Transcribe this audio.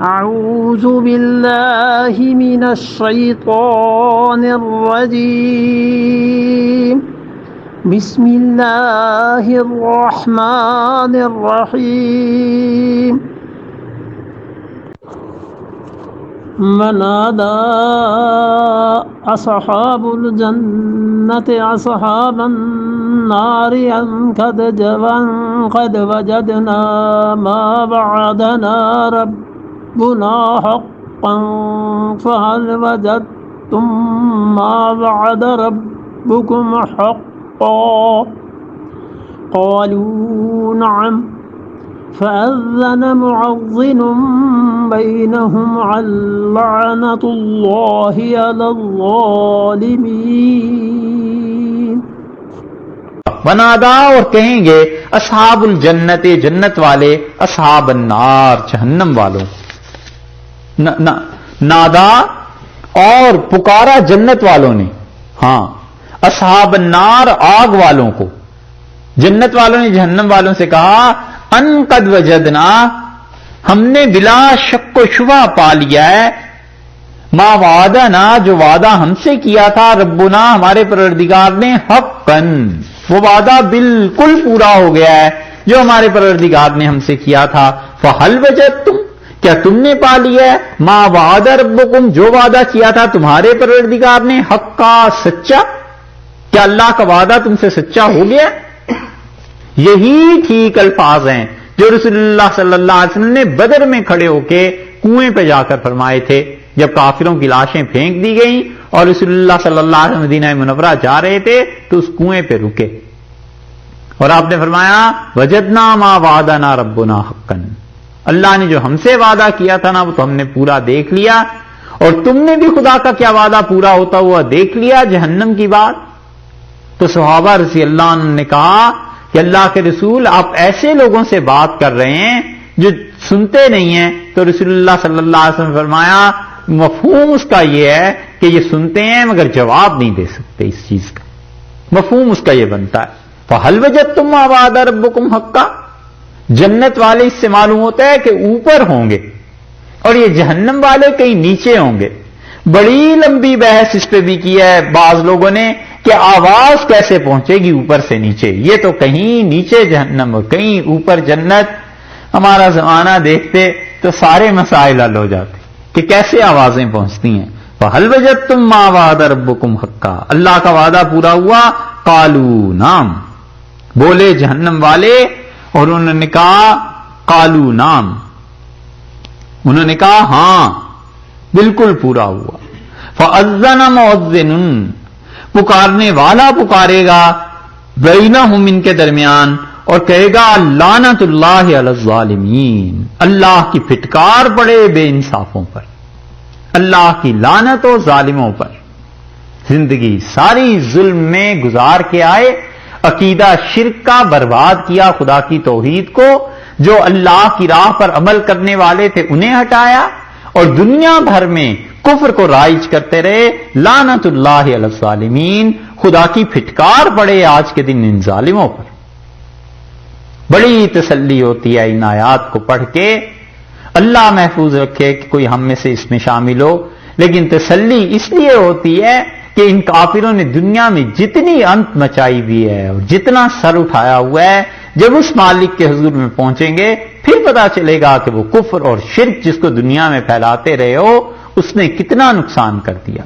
أعوذ بالله من الشيطان الرجيم بسم الله الرحمن الرحيم ونادى أصحاب الجنة أصحاب النار أن قد وجدنا ما وعدنا ربنا حقا فهل وجدتم ما وعد ربكم حقا قالوا نعم فأذن معظم بينهم لعنة الله على الظالمين ونادا اور کہیں گے اصحاب الجنت جنت والے اصحاب النار جہنم والوں نادا اور پکارا جنت والوں نے ہاں اصحاب النار آگ والوں کو جنت والوں نے جہنم والوں سے کہا ان قد وجدنا ہم نے بلا شک و شبہ پا لیا ہے ما وعدنا جو وعدہ ہم سے کیا تھا ربنا ہمارے پروردگار نے حقا وہ وعدہ بالکل پورا ہو گیا ہے جو ہمارے پروردگار نے ہم سے کیا تھا فہل وجدتم کیا تم نے پا لیا ہے ما وعد ربکم جو وعدہ کیا تھا تمہارے پروردگار نے حقا سچا کیا اللہ کا وعدہ تم سے سچا ہو گیا یہی ٹھیک الفاظ ہیں جو رسول اللہ صلی اللہ علیہ وسلم نے بدر میں کھڑے ہو کے کنویں پہ جا کر فرمائے تھے جب کافروں کی لاشیں پھینک دی گئیں اور رسول اللہ صلی اللہ علیہ وسلم مدینہ منورہ جا رہے تھے تو اس کنویں پہ رکے اور آپ نے فرمایا وجدنا ما وعدنا ربنا حقا اللہ نے جو ہم سے وعدہ کیا تھا نا وہ تو ہم نے پورا دیکھ لیا اور تم نے بھی خدا کا کیا وعدہ پورا ہوتا ہوا دیکھ لیا جہنم کی بات تو صحابہ رضی اللہ عنہ نے کہا کہ اللہ کے رسول آپ ایسے لوگوں سے بات کر رہے ہیں جو سنتے نہیں ہیں تو رسول اللہ صلی اللہ علیہ وسلم نے فرمایا مفہوم اس کا یہ ہے کہ یہ سنتے ہیں مگر جواب نہیں دے سکتے اس چیز کا مفہوم اس کا یہ بنتا ہے فہل وجدتم ما وعد ربکم حقا جنت والے اس سے معلوم ہوتا ہے کہ اوپر ہوں گے اور یہ جہنم والے کہیں نیچے ہوں گے بڑی لمبی بحث اس پہ بھی کی ہے بعض لوگوں نے کہ آواز کیسے پہنچے گی اوپر سے نیچے یہ تو کہیں نیچے جہنم اور کہیں اوپر جنت ہمارا زمانہ دیکھتے تو سارے مسائل حل ہو جاتے کہ کیسے آوازیں پہنچتی ہیں فہل وجدتم ما وعد ربکم حقا اللہ کا وعدہ پورا ہوا قالوا نعم بولے جہنم والے اور انہوں نے کہا قالوا نعم انہوں نے کہا ہاں بالکل پورا ہوا فاذن مؤذن پکارنے والا پکارے گا بینہم ان کے درمیان اور کہے گا لعنت اللہ علی الظالمین اللہ کی پھٹکار پڑے بے انصافوں پر اللہ کی لعنت ہو ظالموں پر زندگی ساری ظلم میں گزار کے آئے عقیدہ شرک کا برباد کیا خدا کی توحید کو جو اللہ کی راہ پر عمل کرنے والے تھے انہیں ہٹایا اور دنیا بھر میں کفر کو رائج کرتے رہے لعنت اللہ علی الظالمین خدا کی پھٹکار پڑے آج کے دن ان ظالموں پر بڑی تسلی ہوتی ہے ان آیات کو پڑھ کے اللہ محفوظ رکھے کہ کوئی ہم میں سے اس میں شامل ہو لیکن تسلی اس لیے ہوتی ہے کہ ان کافروں نے دنیا میں جتنی انت مچائی ہوئی ہے اور جتنا سر اٹھایا ہوا ہے جب اس مالک کے حضور میں پہنچیں گے پھر پتا چلے گا کہ وہ کفر اور شرک جس کو دنیا میں پھیلاتے رہے ہو اس نے کتنا نقصان کر دیا